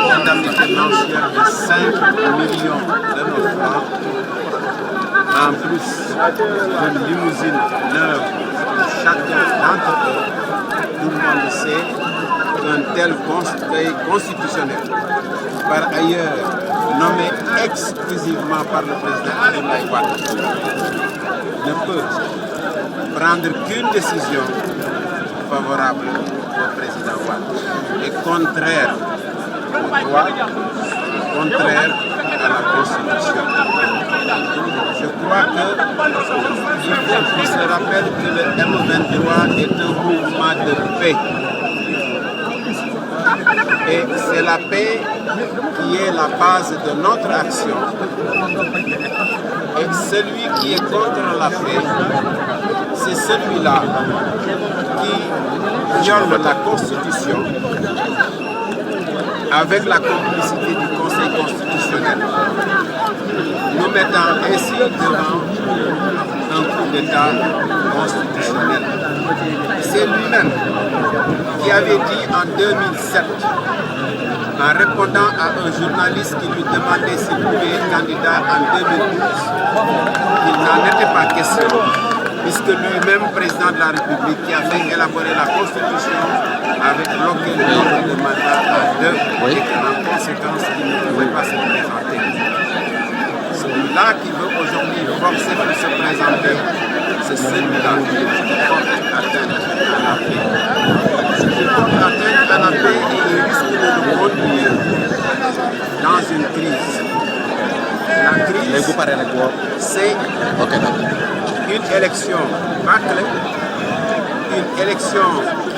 l'indemnité mensuelle de 5 millions de nos francs, en plus d'une limousine neuve pour chacun d'entre eux. Tout le monde sait qu'un tel conseil constitutionnel, par ailleurs nommé exclusivement par le président Abdoulaye Wade, ne peut prendre qu'une décision favorable au président Wade et contraire au droit, contraire à la Constitution. Je crois qu'il faut qu'on se rappelle que le M23 est un mouvement de paix. Et c'est la paix qui est la base de notre action. Et celui qui est contre la paix, c'est celui-là qui viole la Constitution avec la complicité du Conseil constitutionnel, nous mettant ainsi devant un coup d'État constitutionnel. C'est lui-même qui avait dit en 2007, en répondant à un journaliste qui lui demandait s'il pouvait être candidat en 2012, qu'il n'en était pas question, puisque lui-même, président de la République, qui a fait élaborer la Constitution, avait bloqué le nombre de mandats à 2 et en conséquence, il ne pouvait pas se présenter. Celui-là qui veut aujourd'hui forcer pour se présenter, c'est celui-là qui porte atteinte à la paix. Ce qui porte atteinte à la paix et il risque de nous conduire dans une crise. La crise, c'est une élection bâclée, une élection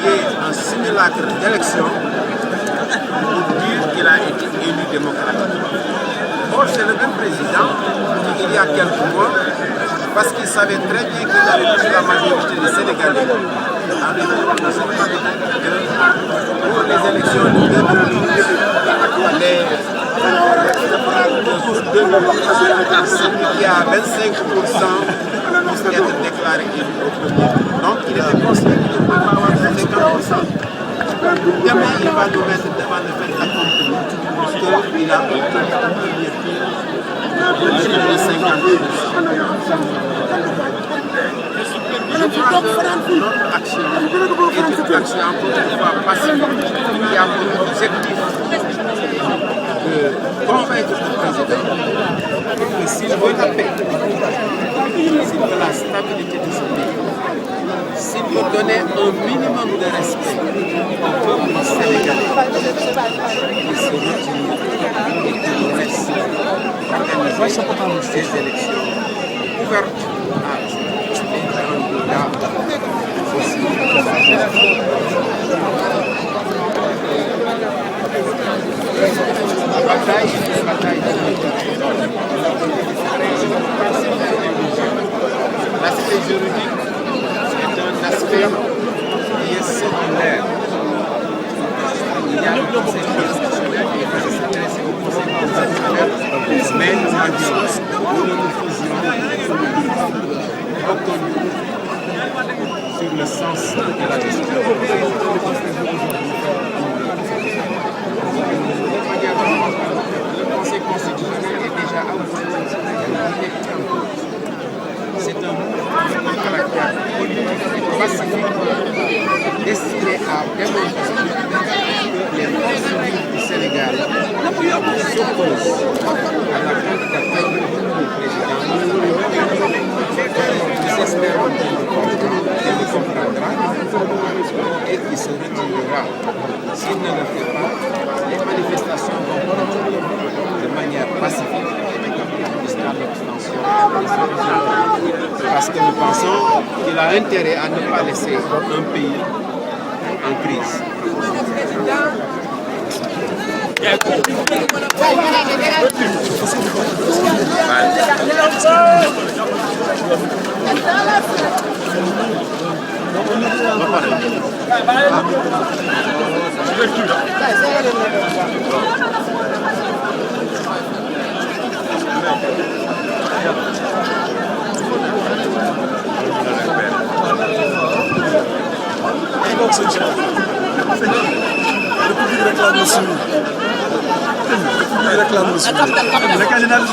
qui est un simulacre d'élection pour dire qu'il a été élu démocratiquement. Or, c'est le même président qui, il y a quelques mois, parce qu'il savait très bien qu'il avait reçu la majorité des Sénégalais, avait prononcé que pour les élections de 2012, celui qui a 25% puisse être déclaré élu au premier. Donc, il était conscient qu'il ne pouvait pas avoir 50%. Demain, il va nous mettre devant le fait accompli qu'il a obtenu au premier tour de 50%. Je crois que notre action est une action encore une fois pacifique qui a pour objectif de convaincre le président que s'il veut la paix, s'il veut la stabilité de ce pays, s'il veut donner un minimum de respect au peuple sénégalais, il se retire et qu'il reste organiser des élections ouvertes à tous les candidats possibles. La bataille est une bataille de l'aspect juridique est un aspect qui est secondaire. Il y a le Conseil constitutionnel qui va s'intéresser au Conseil constitutionnel, mais nous ne faisions aucun sur le sens de la décision. Le Conseil constitutionnel est déjà avoué. C'est un mouvement de caractère politique et pacifique destiné à démontrer que les forces vives du Sénégal s'opposent à la candidature du président. Nous espérons qu'il le comprendra et qu'il se retirera. S'il ne le fait pas, les manifestations vont continuer de manière pacifique jusqu'à l'obtention parce que nous pensons qu'il a intérêt à ne pas laisser un pays en crise. réclame suivi. Il réclame suivi. Le candidat de